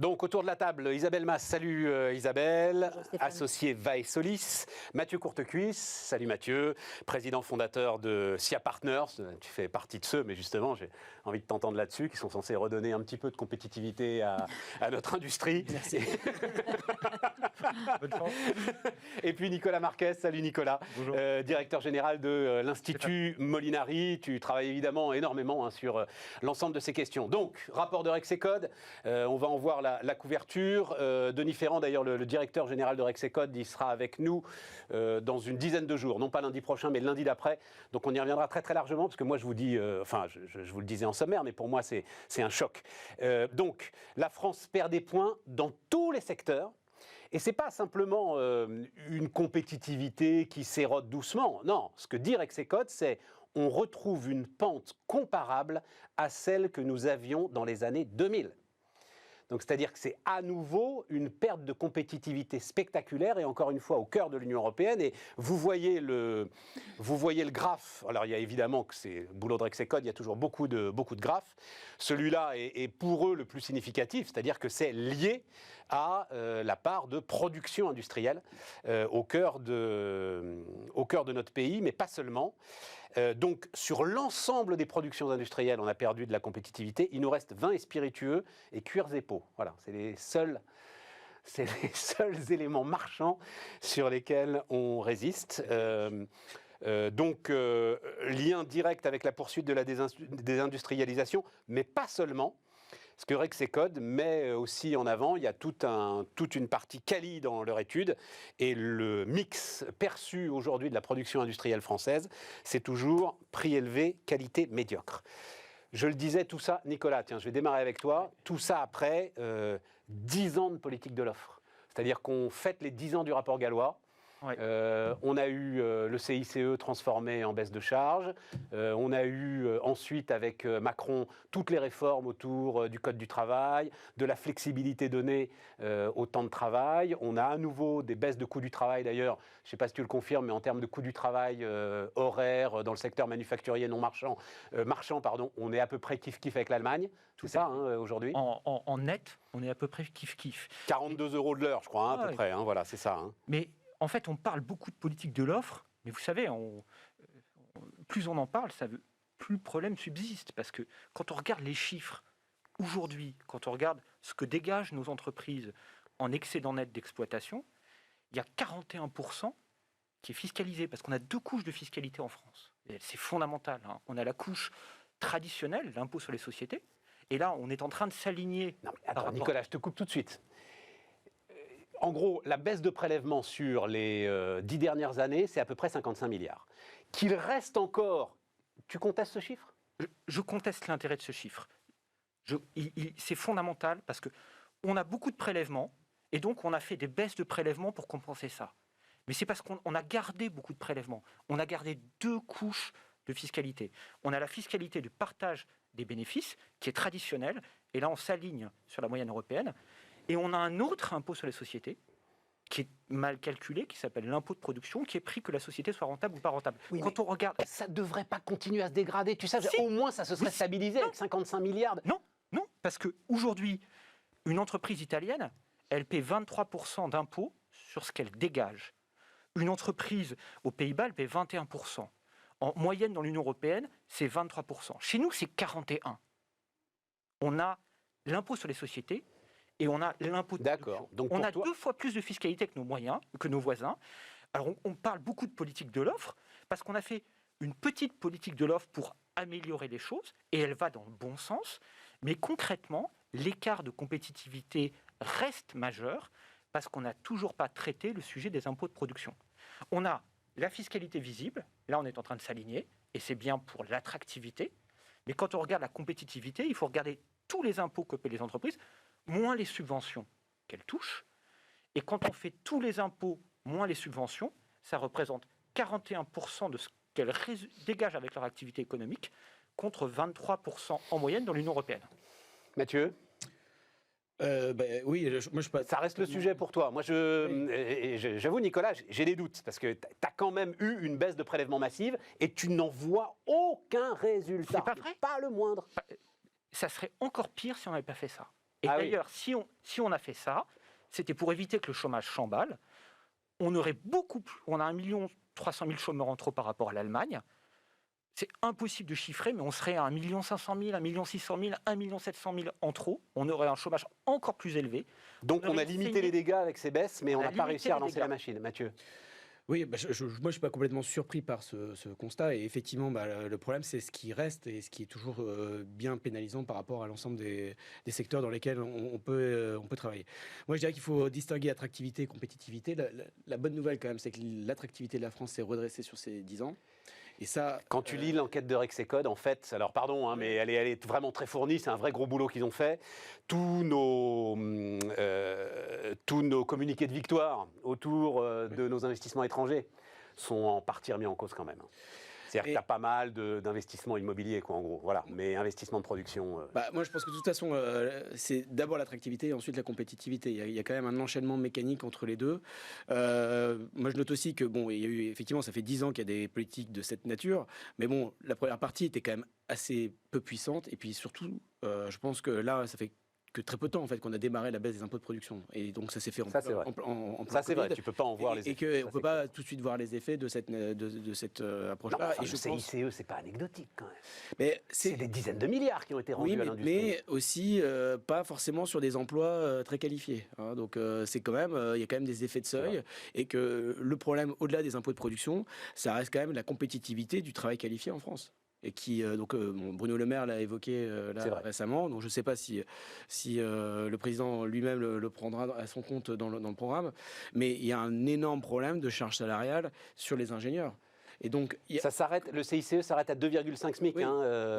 Donc, autour de la table, Isabelle Mas, salut Isabelle, Bonjour, associé Vae Solis, Mathieu Courtecuisse, salut Mathieu, président fondateur de SIA Partners, tu fais partie de ceux, mais justement, j'ai envie de t'entendre là-dessus, qui sont censés redonner un petit peu de compétitivité à notre industrie. Merci. Bonne chance. Et puis Nicolas Marquez, salut Nicolas, Bonjour. directeur général de l'Institut Molinari. Tu travailles évidemment énormément sur l'ensemble de ces questions. Donc, rapport de Rexecode, on va en voir la couverture. Denis Ferrand, d'ailleurs, le directeur général de Rexecode, il sera avec nous dans une dizaine de jours. Non pas lundi prochain, mais lundi d'après. Donc, on y reviendra très très largement, parce que moi, je vous dis, je vous le disais en sommaire, mais pour moi, c'est un choc. Donc, la France perd des points dans tous les secteurs. Et ce n'est pas simplement une compétitivité qui s'érode doucement. Non, ce que dit Rexecode, c'est on retrouve une pente comparable à celle que nous avions dans les années 2000. Donc, c'est-à-dire que c'est à nouveau une perte de compétitivité spectaculaire et encore une fois au cœur de l'Union européenne. Et vous voyez le graphe. Alors, il y a évidemment que c'est boulot de Rexecode, il y a toujours beaucoup de graphes. Celui-là est pour eux le plus significatif, c'est-à-dire que c'est lié à la part de production industrielle au cœur de notre pays, mais pas seulement. Donc, sur l'ensemble des productions industrielles, on a perdu de la compétitivité. Il nous reste vin et spiritueux et cuirs et peaux. Voilà, c'est les seuls éléments marchands sur lesquels on résiste. Donc, lien direct avec la poursuite de la désindustrialisation, mais pas seulement. Ce que Rexecode met aussi en avant, il y a toute une partie quali dans leur étude, et le mix perçu aujourd'hui de la production industrielle française, c'est toujours prix élevé, qualité médiocre. Je le disais, tout ça, Nicolas, tiens, je vais démarrer avec toi, tout ça après 10 ans de politique de l'offre. C'est-à-dire qu'on fête les 10 ans du rapport Gallois. Ouais. On a eu le CICE transformé en baisse de charges. On a eu ensuite avec Macron toutes les réformes autour du Code du travail, de la flexibilité donnée au temps de travail. On a à nouveau des baisses de coûts du travail d'ailleurs. Je ne sais pas si tu le confirmes, mais en termes de coûts du travail horaire dans le secteur manufacturier non marchand, on est à peu près kiff-kiff avec l'Allemagne. Tout ça aujourd'hui. En net, on est à peu près kiff-kiff. 42 € de l'heure, je crois, à peu près. Voilà, c'est ça. Mais en fait, on parle beaucoup de politique de l'offre, mais vous savez, plus on en parle, plus le problème subsiste. Parce que quand on regarde les chiffres, aujourd'hui, quand on regarde ce que dégagent nos entreprises en excédent net d'exploitation, il y a 41% qui est fiscalisé, parce qu'on a 2 couches de fiscalité en France. Et c'est fondamental. On a la couche traditionnelle, l'impôt sur les sociétés, et là, on est en train de s'aligner. Non, mais attends, Nicolas, je te coupe tout de suite. En gros, la baisse de prélèvements sur les 10 dernières années, c'est à peu près 55 milliards. Qu'il reste encore... Tu contestes ce chiffre ? Je conteste l'intérêt de ce chiffre. C'est fondamental parce qu'on a beaucoup de prélèvements et donc on a fait des baisses de prélèvements pour compenser ça. Mais c'est parce qu'on a gardé beaucoup de prélèvements. On a gardé 2 couches de fiscalité. On a la fiscalité du partage des bénéfices qui est traditionnelle et là on s'aligne sur la moyenne européenne. Et on a un autre impôt sur les sociétés qui est mal calculé, qui s'appelle l'impôt de production, qui est pris que la société soit rentable ou pas rentable. Oui, quand on regarde... Ça ne devrait pas continuer à se dégrader. Tu sais, au moins ça se serait stabilisé avec 55 milliards. Non, parce qu'aujourd'hui, une entreprise italienne, elle paie 23% d'impôts sur ce qu'elle dégage. Une entreprise aux Pays-Bas, elle paie 21%. En moyenne, dans l'Union européenne, c'est 23%. Chez nous, c'est 41%. On a l'impôt sur les sociétés, et on a l'impôt de production. Donc on a 2 fois plus de fiscalité que nos voisins. Alors on parle beaucoup de politique de l'offre, parce qu'on a fait une petite politique de l'offre pour améliorer les choses, et elle va dans le bon sens, mais concrètement, l'écart de compétitivité reste majeur, parce qu'on n'a toujours pas traité le sujet des impôts de production. On a la fiscalité visible, là on est en train de s'aligner, et c'est bien pour l'attractivité, mais quand on regarde la compétitivité, il faut regarder tous les impôts que paient les entreprises, moins les subventions qu'elles touchent. Et quand on fait tous les impôts, moins les subventions, ça représente 41% de ce qu'elles dégagent avec leur activité économique, contre 23% en moyenne dans l'Union européenne. Mathieu ? Oui, ça reste le sujet pour toi. Moi, j'avoue, Nicolas, j'ai des doutes, parce que tu as quand même eu une baisse de prélèvement massive, et tu n'en vois aucun résultat. C'est pas vrai ? Pas le moindre. Ça serait encore pire si on n'avait pas fait ça. Et Ah oui. d'ailleurs, si on a fait ça, c'était pour éviter que le chômage s'emballe. On aurait beaucoup plus. On a 1,3 million chômeurs en trop par rapport à l'Allemagne. C'est impossible de chiffrer, mais on serait à 1,5 million, 1,6 million, 1,7 million en trop. On aurait un chômage encore plus élevé. Donc on a limité les dégâts avec ces baisses, mais on n'a pas réussi à relancer la machine. Mathieu? Oui, moi je ne suis pas complètement surpris par ce constat. Et effectivement, le problème, c'est ce qui reste et ce qui est toujours bien pénalisant par rapport à l'ensemble des secteurs dans lesquels on peut travailler. Moi, je dirais qu'il faut distinguer attractivité et compétitivité. La bonne nouvelle, quand même, c'est que l'attractivité de la France s'est redressée sur ces 10 ans. Et ça, quand tu lis l'enquête de Rexecode, en fait, alors pardon, hein, mais elle est vraiment très fournie, c'est un vrai gros boulot qu'ils ont fait. Tous nos communiqués de victoire autour de nos investissements étrangers sont en partie remis en cause quand même. C'est-à-dire que tu as pas mal d'investissements immobiliers, quoi, en gros. Voilà. Mais investissement de production. Moi, je pense que de toute façon, c'est d'abord l'attractivité et ensuite la compétitivité. Il y a quand même un enchaînement mécanique entre les deux. Moi, je note aussi que, bon, il y a eu, effectivement, ça fait 10 ans qu'il y a des politiques de cette nature. Mais bon, la première partie était quand même assez peu puissante. Et puis surtout, je pense que là, ça fait que très peu de temps en fait qu'on a démarré la baisse des impôts de production et donc ça s'est fait en plein ça c'est vrai, tu peux pas en voir les effets et qu'on peut pas tout de suite voir les effets de cette approche là. Et le CICE c'est pas anecdotique quand même, mais c'est des dizaines de milliards qui ont été rendus à l'industrie, mais aussi pas forcément sur des emplois très qualifiés, hein. Donc c'est quand même il y a quand même des effets de seuil et que le problème au-delà des impôts de production, ça reste quand même la compétitivité du travail qualifié en France. Et qui Bruno Le Maire l'a évoqué récemment. Donc je ne sais pas si le président lui-même le prendra à son compte dans le programme, mais il y a un énorme problème de charge salariale sur les ingénieurs. Et donc, ça s'arrête, le CICE s'arrête à 2,5 SMIC, oui.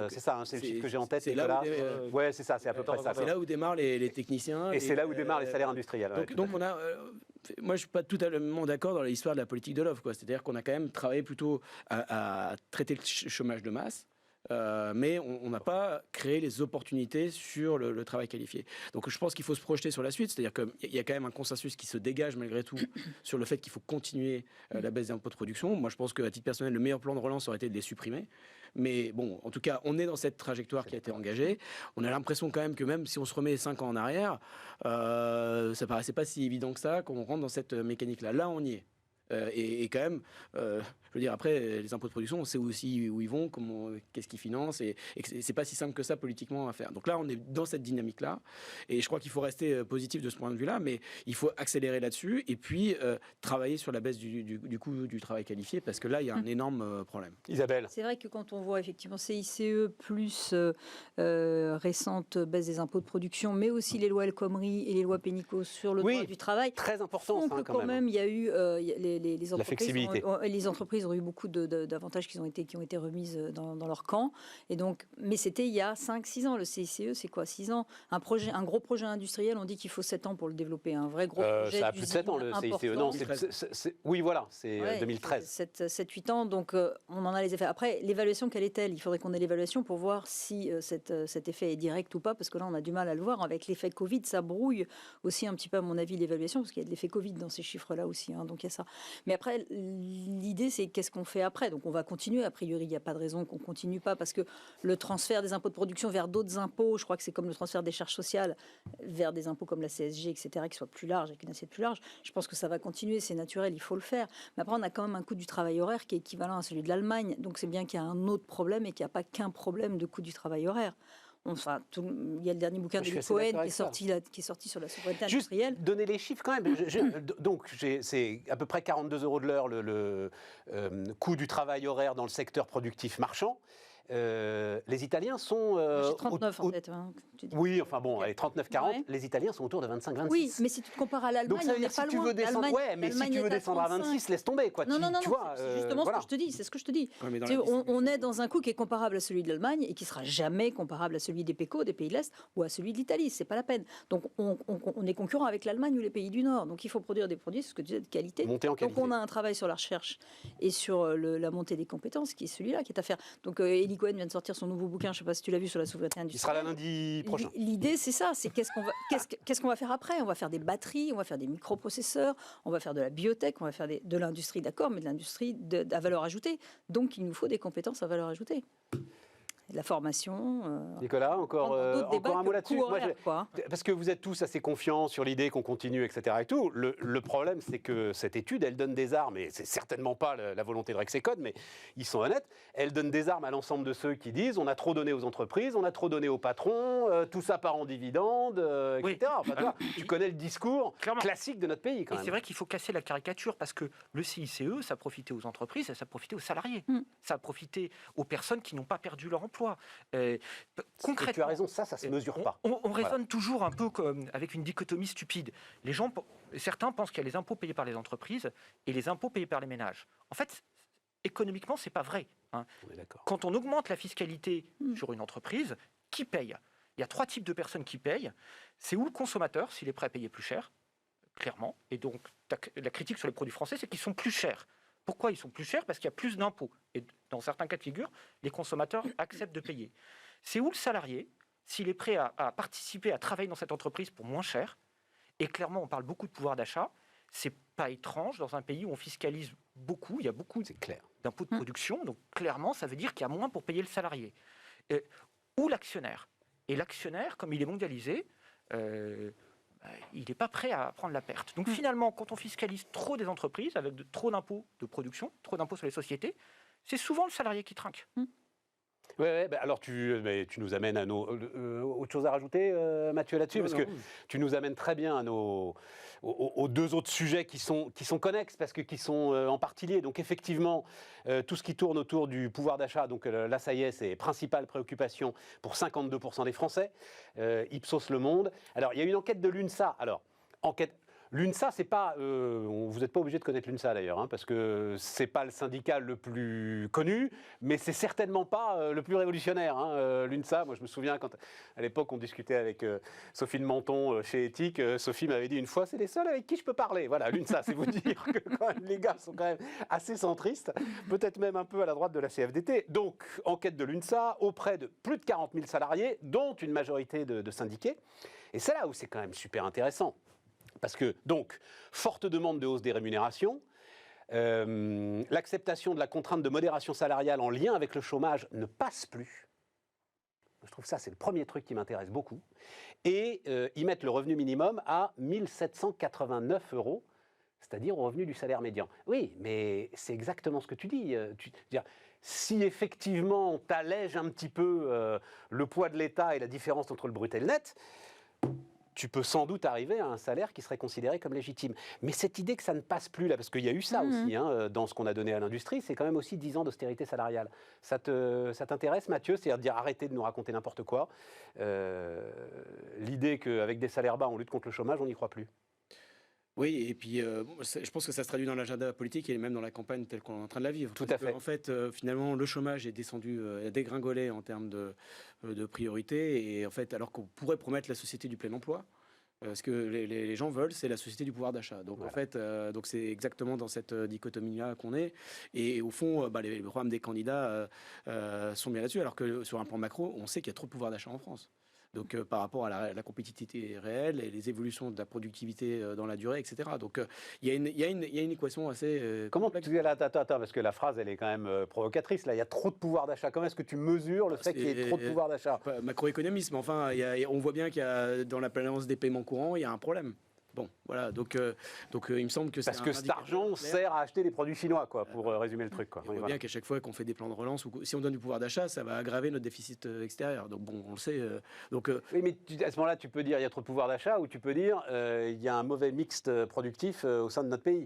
C'est ça, c'est le chiffre que j'ai en tête. C'est c'est ça, c'est à peu près ça. C'est là où démarrent les techniciens. Et c'est là où démarrent les salaires industriels. Donc on a... moi, je suis pas totalement d'accord dans l'histoire de la politique de l'offre, quoi. C'est-à-dire qu'on a quand même travaillé plutôt à traiter le chômage de masse. Mais on n'a pas créé les opportunités sur le travail qualifié. Donc je pense qu'il faut se projeter sur la suite, c'est-à-dire qu'il y a quand même un consensus qui se dégage malgré tout sur le fait qu'il faut continuer la baisse des impôts de production. Moi je pense qu'à titre personnel, le meilleur plan de relance aurait été de les supprimer. Mais bon, en tout cas, on est dans cette trajectoire qui a été engagée. On a l'impression quand même que même si on se remet 5 ans en arrière, ça paraissait pas si évident que ça qu'on rentre dans cette mécanique-là. Là, on y est. Et quand même, je veux dire, après, les impôts de production, on sait aussi où ils vont, qu'est-ce qu'ils financent, et c'est pas si simple que ça politiquement à faire. Donc là, on est dans cette dynamique-là, et je crois qu'il faut rester positif de ce point de vue-là, mais il faut accélérer là-dessus, et puis travailler sur la baisse du coût du travail qualifié, parce que là, il y a un énorme problème. Isabelle. C'est vrai que quand on voit effectivement CICE plus récente baisse des impôts de production, mais aussi les lois El Khomri et les lois Pénicaud sur le droit du travail, très important, ça, quand même. Il y a eu les entreprises ont eu beaucoup d'avantages qui ont été remises dans leur camp. Et donc, mais c'était il y a 5-6 ans. Le CICE, c'est quoi 6 ans un gros projet industriel, on dit qu'il faut 7 ans pour le développer. Un vrai gros projet. Ça a plus de 7 ans, le CICE. Non, oui, voilà, c'est 2013. 7-8 ans, donc on en a les effets. Après, l'évaluation, quelle est-elle? Il faudrait qu'on ait l'évaluation pour voir si cet effet est direct ou pas, parce que là, on a du mal à le voir. Avec l'effet Covid, ça brouille aussi un petit peu, à mon avis, l'évaluation, parce qu'il y a de l'effet Covid dans ces chiffres-là aussi. Hein, donc, il y a ça. Mais après, l'idée, c'est qu'est-ce qu'on fait après? Donc on va continuer, a priori, il n'y a pas de raison qu'on ne continue pas, parce que le transfert des impôts de production vers d'autres impôts, je crois que c'est comme le transfert des charges sociales vers des impôts comme la CSG, etc., qui soient plus larges, avec une assiette plus large. Je pense que ça va continuer, c'est naturel, il faut le faire. Mais après, on a quand même un coût du travail horaire qui est équivalent à celui de l'Allemagne. Donc c'est bien qu'il y a un autre problème et qu'il n'y a pas qu'un problème de coût du travail horaire. Enfin, il y a le dernier bouquin de Cohen qui est sorti sur la souveraineté industrielle. Juste donner les chiffres quand même. Donc, c'est à peu près 42 € de l'heure le coût du travail horaire dans le secteur productif marchand. Les Italiens sont... J'ai 39 en fait. Hein, oui, enfin bon, allez, 39-40. Ouais. Les Italiens sont autour de 25-26. Oui, mais si tu te compares à l'Allemagne, on n'est pas loin. Mais si tu veux descendre à 26, laisse tomber. Quoi. Non, tu vois, c'est justement ce que je te dis. C'est ce que je te dis. Ouais, on est dans un coût qui est comparable à celui de l'Allemagne et qui sera jamais comparable à celui des PECO, des pays de l'Est, ou à celui de l'Italie. C'est pas la peine. Donc on est concurrent avec l'Allemagne ou les pays du Nord. Donc il faut produire des produits, ce que tu disais, de qualité. Monter en qualité. Donc on a un travail sur la recherche et sur la montée des compétences, qui est celui-là qui est à faire. Donc Eli Cohen vient de sortir son nouveau bouquin, je ne sais pas si tu l'as vu, sur la souveraineté industrielle. Il sera là lundi prochain. L'idée, c'est ça, c'est qu'est-ce qu'on va faire après? On va faire des batteries, on va faire des microprocesseurs, on va faire de la biotech, on va faire de l'industrie, d'accord, mais de l'industrie à valeur ajoutée. Donc, il nous faut des compétences à valeur ajoutée. de la formation. Nicolas, encore un mot là-dessus. Quoi. Parce que vous êtes tous assez confiants sur l'idée qu'on continue, etc. Et tout. Le problème, c'est que cette étude, elle donne des armes, et c'est certainement pas la volonté de Rexecode, mais ils sont honnêtes, elle donne des armes à l'ensemble de ceux qui disent on a trop donné aux entreprises, on a trop donné aux patrons, tout ça part en dividendes, etc. Enfin, tu connais le discours classique de notre pays, quand même. C'est vrai qu'il faut casser la caricature, parce que le CICE, ça a profité aux entreprises et ça a profité aux salariés. Ça a profité aux personnes qui n'ont pas perdu leur emploi. Concrètement, et tu as raison, ça se mesure pas. On raisonne toujours un peu comme avec une dichotomie stupide. Certains pensent qu'il y a les impôts payés par les entreprises et les impôts payés par les ménages. En fait, économiquement, c'est pas vrai. On est d'accord. Quand on augmente la fiscalité sur une entreprise, qui paye ? Il y a 3 types de personnes qui payent. C'est ou le consommateur, s'il est prêt à payer plus cher, clairement. Et donc, la critique sur les produits français, c'est qu'ils sont plus chers. Pourquoi ils sont plus chers ? Parce qu'il y a plus d'impôts. Et dans certains cas de figure, les consommateurs acceptent de payer. C'est où le salarié, s'il est prêt à participer, à travailler dans cette entreprise pour moins cher. Et clairement, on parle beaucoup de pouvoir d'achat. C'est pas étrange dans un pays où on fiscalise beaucoup. Il y a beaucoup d'impôts de production. Donc clairement, ça veut dire qu'il y a moins pour payer le salarié. Ou l'actionnaire. Et l'actionnaire, comme il est mondialisé, il n'est pas prêt à prendre la perte. Donc finalement, quand on fiscalise trop des entreprises, avec trop d'impôts de production, trop d'impôts sur les sociétés, c'est souvent le salarié qui trinque. Alors tu nous amènes à nos... autre chose à rajouter, Mathieu, là-dessus ? Parce que tu nous amènes très bien à aux 2 autres sujets qui sont connexes, parce que qui sont en partie liés. Donc effectivement, tout ce qui tourne autour du pouvoir d'achat, donc là ça y est, c'est principale préoccupation pour 52% des Français, Ipsos Le Monde. Alors il y a une enquête de l'UNSA. L'UNSA, c'est pas... vous n'êtes pas obligé de connaître l'UNSA d'ailleurs, parce que c'est pas le syndicat le plus connu, mais c'est certainement pas le plus révolutionnaire. L'UNSA, moi je me souviens quand à l'époque on discutait avec Sophie de Menton chez Éthique, Sophie m'avait dit une fois, c'est les seuls avec qui je peux parler. Voilà, l'UNSA, c'est vous dire que quand même, les gars sont quand même assez centristes, peut-être même un peu à la droite de la CFDT. Donc, enquête de l'UNSA auprès de plus de 40 000 salariés, dont une majorité de syndiqués. Et c'est là où c'est quand même super intéressant. Parce que, donc, forte demande de hausse des rémunérations, l'acceptation de la contrainte de modération salariale en lien avec le chômage ne passe plus. Je trouve ça, c'est le premier truc qui m'intéresse beaucoup. Et ils mettent le revenu minimum à 1 789 €, c'est-à-dire au revenu du salaire médian. Oui, mais c'est exactement ce que tu dis. Si effectivement, tu allèges un petit peu le poids de l'État et la différence entre le brut et le net, tu peux sans doute arriver à un salaire qui serait considéré comme légitime. Mais cette idée que ça ne passe plus, là, parce qu'il y a eu ça aussi, dans ce qu'on a donné à l'industrie, c'est quand même aussi 10 ans d'austérité salariale. Ça t'intéresse, Mathieu ? C'est-à-dire dire arrêtez de nous raconter n'importe quoi. L'idée qu'avec des salaires bas, on lutte contre le chômage, on n'y croit plus. Oui, et puis je pense que ça se traduit dans l'agenda politique et même dans la campagne telle qu'on est en train de la vivre. Tout à fait. En fait, finalement, le chômage est descendu, a dégringolé en termes de priorité, et en fait, alors qu'on pourrait promettre la société du plein emploi, ce que les gens veulent, c'est la société du pouvoir d'achat. Donc voilà. En fait, donc c'est exactement dans cette dichotomie-là qu'on est. Et au fond, les programmes des candidats sont bien là-dessus, alors que sur un plan macro, on sait qu'il y a trop de pouvoir d'achat en France. Donc par rapport à la compétitivité réelle et les évolutions de la productivité dans la durée, etc. Donc il y a une équation assez... Comment tu dis, attends, parce que la phrase, elle est quand même provocatrice. Là, il y a trop de pouvoir d'achat. Comment est-ce que tu mesures le fait qu'il y ait trop de pouvoir d'achat ? Macroéconomisme, enfin, on voit bien qu'il y a, dans la balance des paiements courants, il y a un problème. Bon, voilà, donc il me semble que c'est... Parce que cet argent sert à acheter des produits chinois, quoi, pour résumer le truc. Quoi. On voit bien qu'à chaque fois qu'on fait des plans de relance, ou si on donne du pouvoir d'achat, ça va aggraver notre déficit extérieur. Donc bon, on le sait. Oui, mais à ce moment-là, tu peux dire il y a trop de pouvoir d'achat, ou tu peux dire il y a un mauvais mix productif au sein de notre pays.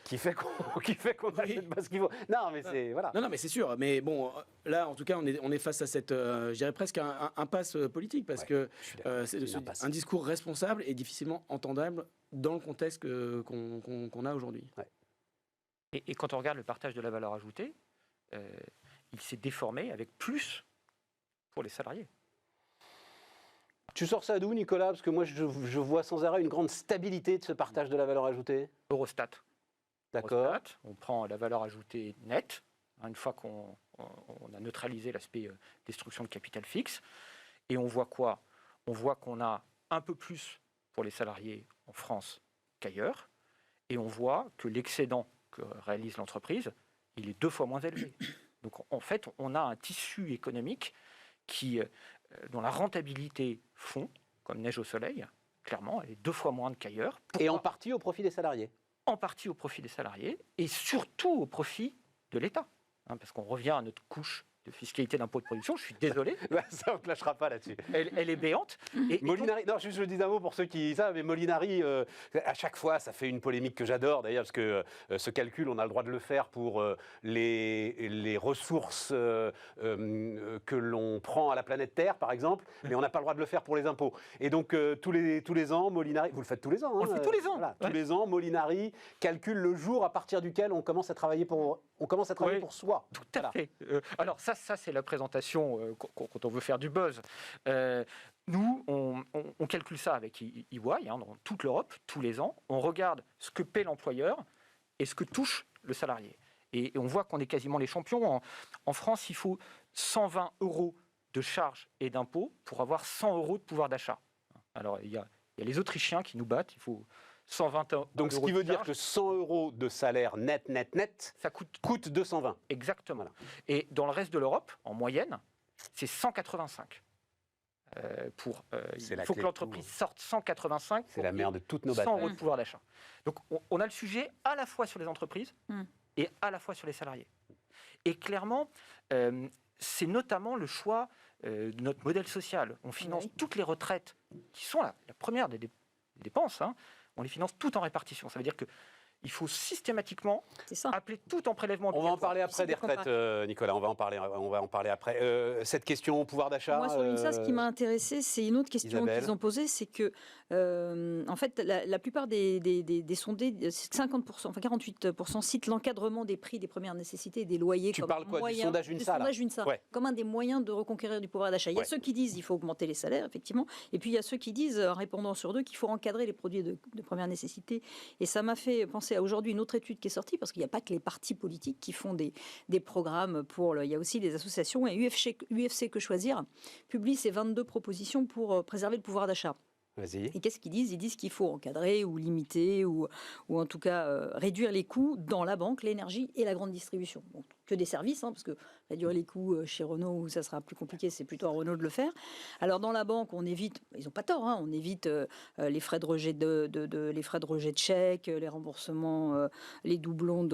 Qui fait qu'on achète pas ce qu'il faut. Non, mais c'est... Voilà. Non, mais c'est sûr. Mais bon, là, en tout cas, on est face à cette, je dirais presque un impasse politique, parce que c'est un discours responsable et difficilement entendable dans le contexte qu'on a aujourd'hui. Ouais. Et quand on regarde le partage de la valeur ajoutée, il s'est déformé avec plus pour les salariés. Tu sors ça d'où, Nicolas ? Parce que moi, je vois sans arrêt une grande stabilité de ce partage de la valeur ajoutée. Eurostat. D'accord. On prend la valeur ajoutée nette, une fois qu'on a neutralisé l'aspect destruction de capital fixe. Et on voit quoi ? On voit qu'on a un peu plus pour les salariés en France qu'ailleurs. Et on voit que l'excédent que réalise l'entreprise, il est 2 fois moins élevé. Donc en fait, on a un tissu économique dont la rentabilité fond, comme neige au soleil, clairement, elle est 2 fois moindre qu'ailleurs. Et en partie au profit des salariés. En partie au profit des salariés et surtout au profit de l'État. Parce qu'on revient à notre couche de fiscalité d'impôt de production, je suis désolé. Ça, on ne lâchera pas là-dessus. Elle est béante. Et Molinari, non, je dis un mot pour ceux qui savent, mais Molinari, à chaque fois, ça fait une polémique que j'adore d'ailleurs, parce que ce calcul, on a le droit de le faire pour les ressources que l'on prend à la planète Terre, par exemple, mais on n'a pas le droit de le faire pour les impôts. Et donc, tous les ans, Molinari, vous le faites tous les ans, on le fait tous les ans. Voilà, Ouais. tous les ans, Molinari calcule le jour à partir duquel on commence à travailler pour soi. Tout à fait. Alors ça c'est la présentation quand on veut faire du buzz. Nous, on calcule ça avec EY, dans toute l'Europe, tous les ans. On regarde ce que paie l'employeur et ce que touche le salarié. Et on voit qu'on est quasiment les champions. En France, il faut 120 € de charges et d'impôts pour avoir 100 € de pouvoir d'achat. Alors, il y a les Autrichiens qui nous battent. Il faut 120 €. Donc, ce qui veut dire que 100 € de salaire net, ça coûte 220. Exactement. Voilà. Et dans le reste de l'Europe, en moyenne, c'est 185. Il faut que l'entreprise sorte 185. C'est la mère de toutes nos 100 batailles. € de pouvoir d'achat. Donc on a le sujet à la fois sur les entreprises et à la fois sur les salariés. Et clairement, c'est notamment le choix de notre modèle social. On finance toutes les retraites qui sont la première des dépenses. On les finance toutes en répartition. Ça veut dire qu'il faut systématiquement appeler tout en prélèvement. On va en parler après des retraites, Nicolas. On va en parler après. Cette question pouvoir d'achat. Moi, sur l'UNSA, ce qui m'a intéressé, c'est une autre question Isabelle. qu'ils ont posée, c'est que, en fait, la plupart des sondés, 50%, enfin 48% citent l'encadrement des prix des premières nécessités et des loyers. Tu comme parles quoi, du moyen, sondage UNSA, là UNSA, comme un des moyens de reconquérir du pouvoir d'achat. Il y a ceux qui disent qu'il faut augmenter les salaires, effectivement, et puis il y a ceux qui disent, en répondant sur deux, qu'il faut encadrer les produits de première nécessité. Et ça m'a fait penser à aujourd'hui une autre étude qui est sortie, parce qu'il n'y a pas que les partis politiques qui font des programmes il y a aussi des associations, et UFC Que Choisir publie ses 22 propositions pour préserver le pouvoir d'achat. Vas-y. Et qu'est-ce qu'ils disent ? Ils disent qu'il faut encadrer ou limiter ou en tout cas réduire les coûts dans la banque, l'énergie et la grande distribution. Bon, que des services, parce que réduire les coûts chez Renault, où ça sera plus compliqué, c'est plutôt à Renault de le faire. Alors dans la banque, on évite, ils n'ont pas tort, on évite les frais de rejet les frais de rejet de chèques, les remboursements, les doublons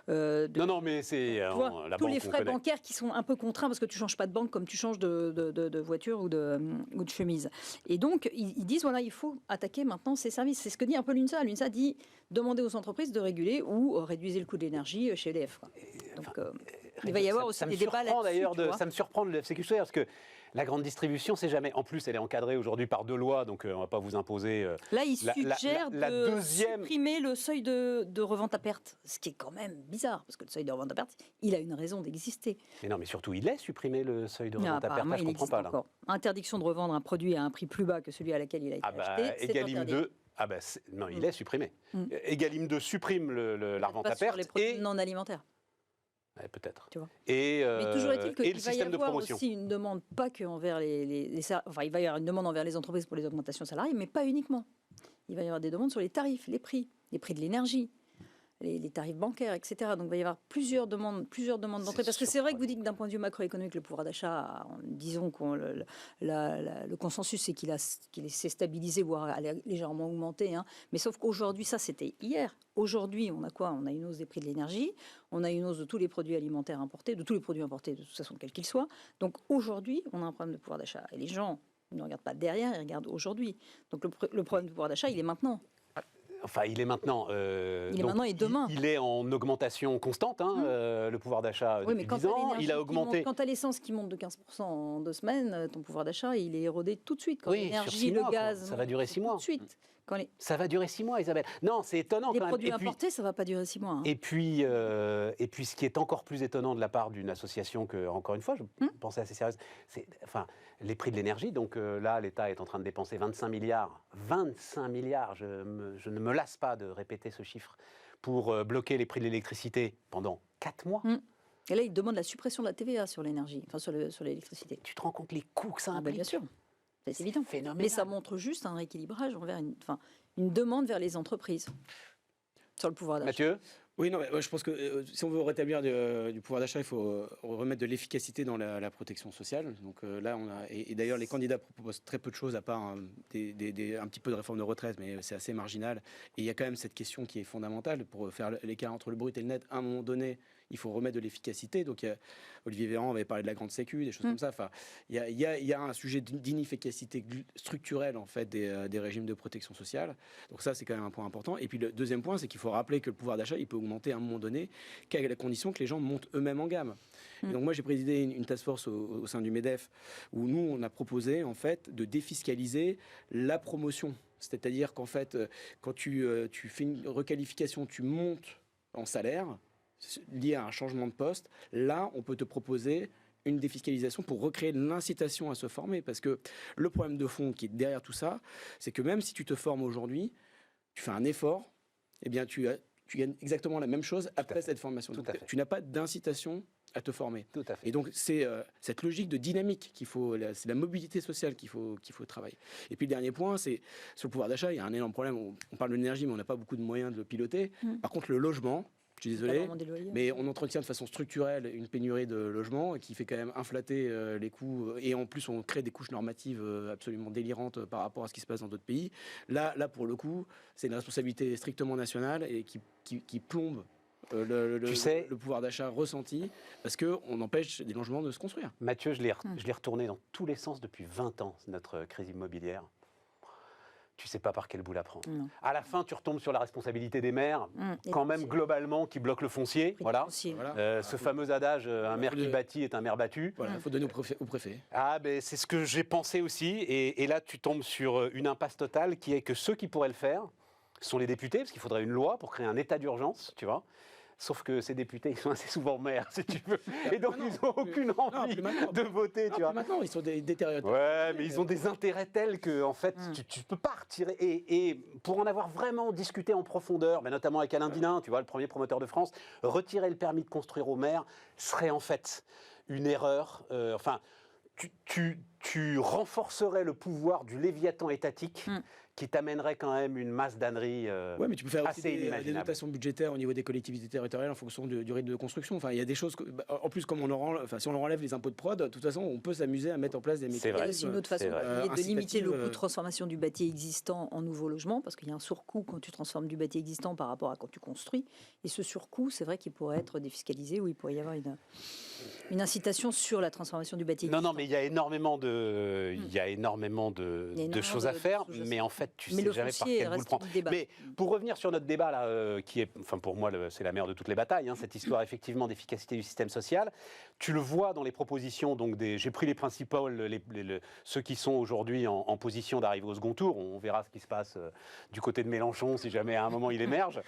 Non, mais c'est la tous banque, les frais bancaires qui sont un peu contraints parce que tu changes pas de banque comme tu changes de voiture ou de chemise. Et donc ils disent voilà, il faut attaquer maintenant ces services. C'est ce que dit un peu l'UNSA. L'UNSA dit demander aux entreprises de réguler ou réduire le coût de l'énergie chez EDF. Donc il va y avoir aussi des débats là-dessus. D'ailleurs, ça me surprend de l'FCQ parce que la grande distribution, c'est jamais. En plus, elle est encadrée aujourd'hui par 2 lois, donc on ne va pas vous imposer. Là, il suggère de deuxième... supprimer le seuil de revente à perte, ce qui est quand même bizarre, parce que le seuil de revente à perte, il a une raison d'exister. Mais non, mais surtout, il est supprimé le seuil de revente à perte. Là, je ne comprends pas. Encore. Interdiction de revendre un produit à un prix plus bas que celui à laquelle il a été acheté. Egalim 2. Non, il est supprimé. Egalim 2 supprime la revente à perte sur les produits non alimentaires. Peut-être. Tu vois. Mais toujours est-il qu'il le va y système de avoir promotion. aussi une demande, pas que envers il va y avoir une demande envers les entreprises pour les augmentations salariales, mais pas uniquement. Il va y avoir des demandes sur les tarifs, les prix de l'énergie, les tarifs bancaires, etc. Donc il va y avoir plusieurs demandes d'entrée. Parce que c'est vrai que vous dites que d'un point de vue macroéconomique, le pouvoir d'achat, disons que le consensus, c'est qu'il s'est stabilisé, voire a légèrement augmenté. Mais sauf qu'aujourd'hui, ça c'était hier. Aujourd'hui, on a quoi ? On a une hausse des prix de l'énergie, on a une hausse de tous les produits alimentaires importés, de tous les produits importés, de toute façon, quels qu'ils soient. Donc aujourd'hui, on a un problème de pouvoir d'achat. Et les gens ne regardent pas derrière, ils regardent aujourd'hui. Donc le problème du pouvoir d'achat, il est maintenant. Enfin, il est maintenant. Il est maintenant et demain. Il est en augmentation constante, le pouvoir d'achat depuis 10 ans. Il a augmenté. Quand tu as l'essence qui monte de 15% en 2 semaines, ton pouvoir d'achat, il est érodé tout de suite. Quand l'énergie, le gaz. Ça va durer 6 mois. Tout de suite. Ça va durer 6 mois, Isabelle. Non, c'est étonnant les quand même. Les produits importés, ça ne va pas durer 6 mois. Et puis, ce qui est encore plus étonnant de la part d'une association que, encore une fois, je pensais assez sérieuse, c'est les prix de l'énergie. Donc là, l'État est en train de dépenser 25 milliards. 25 milliards, je ne me lasse pas de répéter ce chiffre, pour bloquer les prix de l'électricité pendant 4 mois. Et là, il demande la suppression de la TVA sur l'énergie, sur l'électricité. Tu te rends compte les coûts que ça implique ? Bien sûr. C'est évident. Phénoménal. Mais ça montre juste un rééquilibrage envers une demande vers les entreprises sur le pouvoir d'achat. Mathieu ? Oui, non, mais je pense que si on veut rétablir du pouvoir d'achat, il faut remettre de l'efficacité dans la protection sociale. Donc là, et d'ailleurs, les candidats proposent très peu de choses, à part un petit peu de réforme de retraite, mais c'est assez marginal. Et il y a quand même cette question qui est fondamentale pour faire l'écart entre le brut et le net. À un moment donné, il faut remettre de l'efficacité. Donc Olivier Véran avait parlé de la grande sécu, des choses comme ça. Enfin, il y a un sujet d'inefficacité structurelle en fait des régimes de protection sociale. Donc ça, c'est quand même un point important. Et puis le deuxième point, c'est qu'il faut rappeler que le pouvoir d'achat, il peut augmenter à un moment donné qu'à la condition que les gens montent eux-mêmes en gamme. Et donc moi, j'ai présidé une task force au sein du MEDEF où nous, on a proposé en fait de défiscaliser la promotion. C'est-à-dire qu'en fait, quand tu fais une requalification, tu montes en salaire lié à un changement de poste, là, on peut te proposer une défiscalisation pour recréer l'incitation à se former. Parce que le problème de fond qui est derrière tout ça, c'est que même si tu te formes aujourd'hui, tu fais un effort, eh bien tu gagnes exactement la même chose après cette formation. Donc, tu n'as pas d'incitation à te former. Tout à fait. Et donc c'est cette logique de dynamique qu'il faut, c'est la mobilité sociale qu'il faut travailler. Et puis le dernier point, c'est sur le pouvoir d'achat, il y a un énorme problème. On parle de l'énergie, mais on n'a pas beaucoup de moyens de le piloter. Par contre, le logement, je suis désolé, mais on entretient de façon structurelle une pénurie de logements qui fait quand même inflater les coûts. Et en plus, on crée des couches normatives absolument délirantes par rapport à ce qui se passe dans d'autres pays. Là, pour le coup, c'est une responsabilité strictement nationale et qui plombe le pouvoir d'achat ressenti parce qu'on empêche des logements de se construire. Mathieu, je l'ai retourné dans tous les sens depuis 20 ans, notre crise immobilière. Tu ne sais pas par quel bout la prendre. Non. À la fin, tu retombes sur la responsabilité des maires, quand même globalement, qui bloquent le foncier. Voilà. Ce fameux adage, un maire qui bâtit est un maire battu. Voilà, il faut donner au préfet. Ah, ben, c'est ce que j'ai pensé aussi. Et là, tu tombes sur une impasse totale qui est que ceux qui pourraient le faire sont les députés, parce qu'il faudrait une loi pour créer un état d'urgence, tu vois. Sauf que ces députés, ils sont assez souvent maires, si tu veux. Et donc, ils n'ont aucune envie de voter, tu vois. Maintenant, ils sont détériorés. Ouais, mais ils ont des intérêts tels que, en fait, tu ne peux pas retirer. Et pour en avoir vraiment discuté en profondeur, mais notamment avec Alain Dinin, tu vois, le premier promoteur de France, retirer le permis de construire aux maires serait en fait une erreur. Tu renforcerais le pouvoir du léviathan étatique qui t'amènerait quand même une masse d'âneries mais tu peux faire aussi des dotations budgétaires au niveau des collectivités territoriales en fonction du rythme de construction. Enfin, il y a des choses en plus, comme si on leur enlève les impôts de prod, de toute façon, on peut s'amuser à mettre en place des mécanismes. Il y a aussi une autre façon de limiter le coût de transformation du bâti existant en nouveau logement, parce qu'il y a un surcoût quand tu transformes du bâti existant par rapport à quand tu construis. Et ce surcoût, c'est vrai qu'il pourrait être défiscalisé, ou il pourrait y avoir une incitation sur la transformation du bâti existant. Non, mais il y a énormément de choses à faire, mais en fait, tu sais jamais par quel bout le prendre. Mais pour revenir sur notre débat là, qui est, enfin pour moi, c'est la mère de toutes les batailles, cette histoire effectivement d'efficacité du système social. Tu le vois dans les propositions. Donc j'ai pris les principaux, ceux qui sont aujourd'hui en position d'arriver au second tour. On verra ce qui se passe du côté de Mélenchon si jamais à un moment il émerge.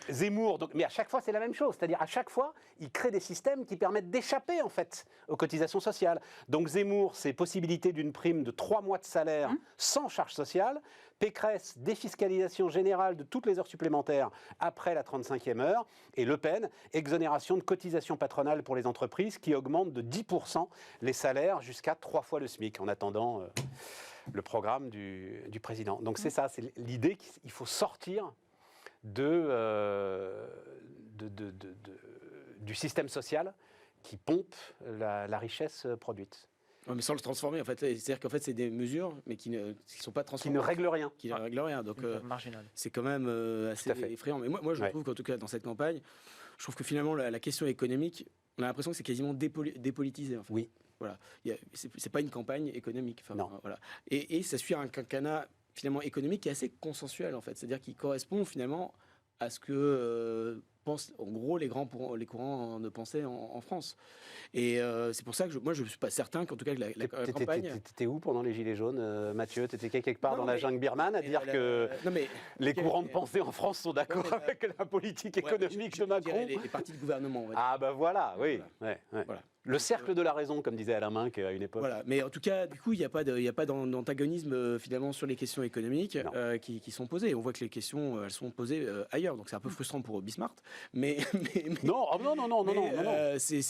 Zemmour. Donc, mais à chaque fois c'est la même chose, c'est-à-dire à chaque fois il crée des systèmes qui permettent d'échapper en fait aux cotisations sociales. Donc Zemmour, c'est possibilité d'une prime de 3 mois de salaire sans charge sociale. Pécresse, défiscalisation générale de toutes les heures supplémentaires après la 35e heure. Et Le Pen, exonération de cotisations patronales pour les entreprises qui augmentent de 10% les salaires jusqu'à 3 fois le SMIC en attendant le programme du président. Donc c'est ça, c'est l'idée qu'il faut sortir du système social qui pompe la richesse produite. Ouais, mais sans le transformer, en fait. C'est-à-dire qu'en fait, c'est des mesures, mais qui ne sont pas transformées. Qui ne règlent rien. Qui ne règlent rien. Donc, marginal. C'est quand même assez effrayant. Mais moi je trouve qu'en tout cas, dans cette campagne, je trouve que finalement, la question économique, on a l'impression que c'est quasiment dépolitisé. En fait. Oui. Voilà. C'est pas une campagne économique. Enfin, non. Voilà. Et ça suit un quinquennat, finalement, économique qui est assez consensuel, en fait. C'est-à-dire qui correspond, finalement, à ce que pensent, en gros, les courants de pensée en France. Et c'est pour ça que moi, je ne suis pas certain qu'en tout cas, que la campagne... T'étais où pendant les Gilets jaunes, Mathieu? T'étais quelque part dans la jungle birmane à dire que les courants de pensée en France sont d'accord avec la politique économique de Macron? Les partis de gouvernement, on va dire. Ah bah voilà, oui. Ouais. Voilà. Le cercle de la raison, comme disait Alain Minck à une époque. Voilà, mais en tout cas, du coup, il n'y a pas d'antagonisme finalement sur les questions économiques qui sont posées. On voit que les questions, elles sont posées ailleurs, donc c'est un peu frustrant pour Bismarck. Mais non. C'est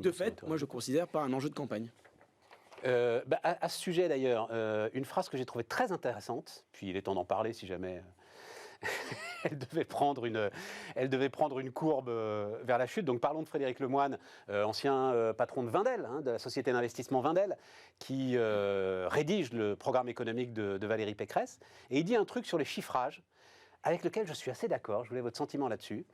de fait, moi je considère pas un enjeu de campagne. À ce sujet d'ailleurs, une phrase que j'ai trouvée très intéressante, puis il est temps d'en parler si jamais elle devait prendre une courbe vers la chute. Donc parlons de Frédéric Lemoine, ancien patron de Wendel, de la société d'investissement Wendel, qui rédige le programme économique de Valérie Pécresse. Et il dit un truc sur les chiffrages, avec lequel je suis assez d'accord. Je voulais votre sentiment là-dessus.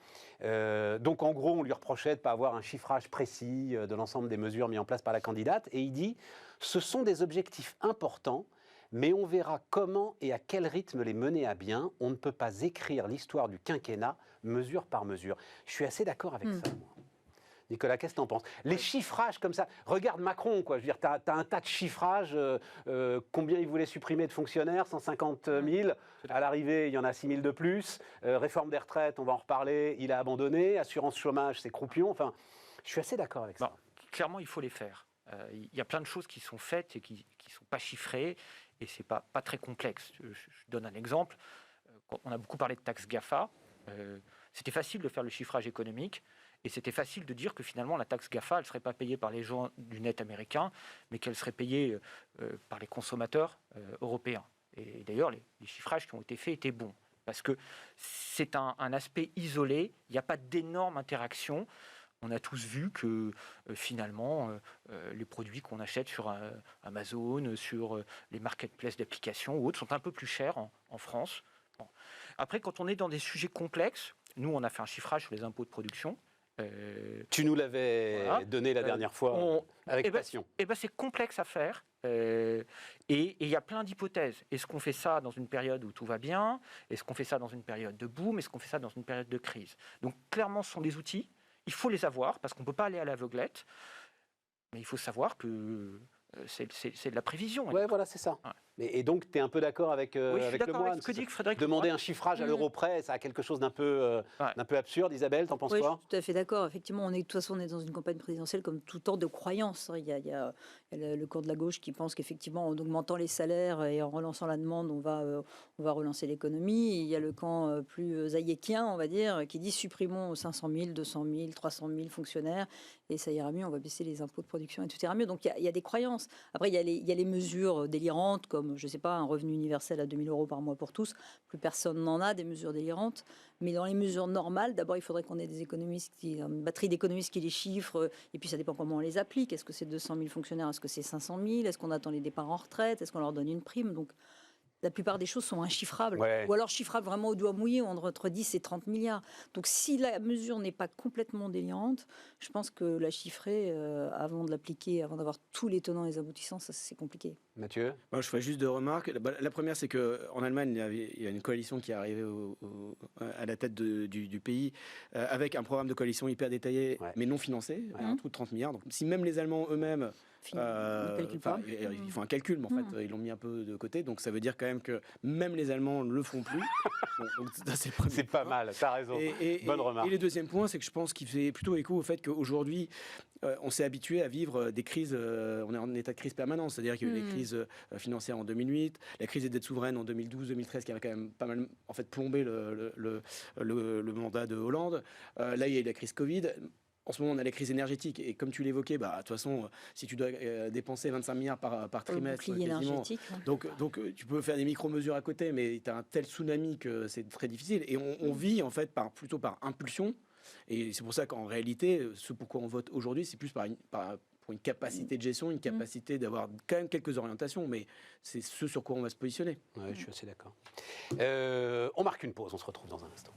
Donc en gros, on lui reprochait de ne pas avoir un chiffrage précis de l'ensemble des mesures mises en place par la candidate. Et il dit, ce sont des objectifs importants, mais on verra comment et à quel rythme les mener à bien. On ne peut pas écrire l'histoire du quinquennat mesure par mesure. Je suis assez d'accord avec ça, moi. Nicolas, qu'est-ce que t'en penses? Les chiffrages comme ça, regarde Macron, quoi. Je veux dire, t'as un tas de chiffrages. Combien il voulait supprimer de fonctionnaires? 150 000. À l'arrivée, il y en a 6 000 de plus. Réforme des retraites, on va en reparler. Il a abandonné. Assurance chômage, c'est croupion. Enfin, je suis assez d'accord avec ça. Bon, clairement, il faut les faire. Il y a plein de choses qui sont faites et qui ne sont pas chiffrées. Et ce n'est pas très complexe. Je donne un exemple. On a beaucoup parlé de taxes GAFA. C'était facile de faire le chiffrage économique. Et c'était facile de dire que finalement, la taxe GAFA, elle ne serait pas payée par les gens du net américain, mais qu'elle serait payée par les consommateurs européens. Et d'ailleurs, les chiffrages qui ont été faits étaient bons. Parce que c'est un aspect isolé, il n'y a pas d'énorme interaction. On a tous vu que finalement, les produits qu'on achète sur Amazon, sur les marketplaces d'applications ou autres, sont un peu plus chers en France. Bon. Après, quand on est dans des sujets complexes, nous, on a fait un chiffrage sur les impôts de production. Tu nous l'avais donné la dernière fois avec passion. C'est complexe à faire et il y a plein d'hypothèses. Est-ce qu'on fait ça dans une période où tout va bien? Est-ce qu'on fait ça dans une période de boom? Est-ce qu'on fait ça dans une période de crise? Donc clairement, ce sont des outils. Il faut les avoir parce qu'on ne peut pas aller à l'aveuglette. Mais il faut savoir que c'est de la prévision. Oui, voilà, c'est ça. Ouais. Et donc, tu es un peu d'accord avec, avec Lemoine? Avec ce que dit Frédéric. Demander un chiffrage à l'euro près, ça a quelque chose d'un peu absurde. Isabelle, t'en penses quoi? Je suis tout à fait d'accord. Effectivement, de toute façon, on est dans une campagne présidentielle comme tout ordre de croyance. Il y a le camp de la gauche qui pense qu'effectivement, en augmentant les salaires et en relançant la demande, on va relancer l'économie. Il y a le camp plus hayekien, on va dire, qui dit supprimons 500 000, 200 000, 300 000 fonctionnaires et ça ira mieux, on va baisser les impôts de production et tout ira mieux. Donc il y a des croyances. Après, il y a les mesures délirantes comme, je ne sais pas, un revenu universel à 2 000 € par mois pour tous. Plus personne n'en a, des mesures délirantes. Mais dans les mesures normales, d'abord, il faudrait qu'on ait des économistes, une batterie d'économistes qui les chiffrent. Et puis, ça dépend comment on les applique. Est-ce que c'est 200 000 fonctionnaires? Est-ce que c'est 500 000? Est-ce qu'on attend les départs en retraite? Est-ce qu'on leur donne une prime? Donc, la plupart des choses sont inchiffrables. Ouais. Ou alors chiffrables vraiment au doigt mouillé, entre 10 et 30 milliards. Donc, si la mesure n'est pas complètement délirante, je pense que la chiffrer, avant de l'appliquer, avant d'avoir tous les tenants et les aboutissants, ça, c'est compliqué. Mathieu? Moi, je ferais juste deux remarques. La première, c'est qu'en Allemagne, il y a une coalition qui est arrivée à la tête du pays avec un programme de coalition hyper détaillé, mais non financé, un trou de 30 milliards. Donc, si même les Allemands eux-mêmes ils font un calcul, mais en fait, ils l'ont mis un peu de côté. Donc, ça veut dire quand même que même les Allemands ne le font plus. Bon, c'est pas mal, t'as raison. Bonne remarque. Et le deuxième point, c'est que je pense qu'il fait plutôt écho au fait qu'aujourd'hui, on s'est habitué à vivre des crises. On est en état de crise permanent. C'est-à-dire qu'il y a eu les crises financières en 2008, la crise des dettes souveraines en 2012-2013, qui avait quand même pas mal en fait, plombé le mandat de Hollande. Là, il y a eu la crise Covid. En ce moment, on a la crise énergétique et comme tu l'évoquais, de toute façon, si tu dois dépenser 25 milliards par trimestre, donc tu peux faire des micro-mesures à côté, mais tu as un tel tsunami que c'est très difficile. Et on vit en fait plutôt par impulsion. Et c'est pour ça qu'en réalité, ce pourquoi on vote aujourd'hui, c'est plus pour une capacité de gestion, une capacité d'avoir quand même quelques orientations, mais c'est ce sur quoi on va se positionner. Ouais, je suis assez d'accord. On marque une pause, on se retrouve dans un instant.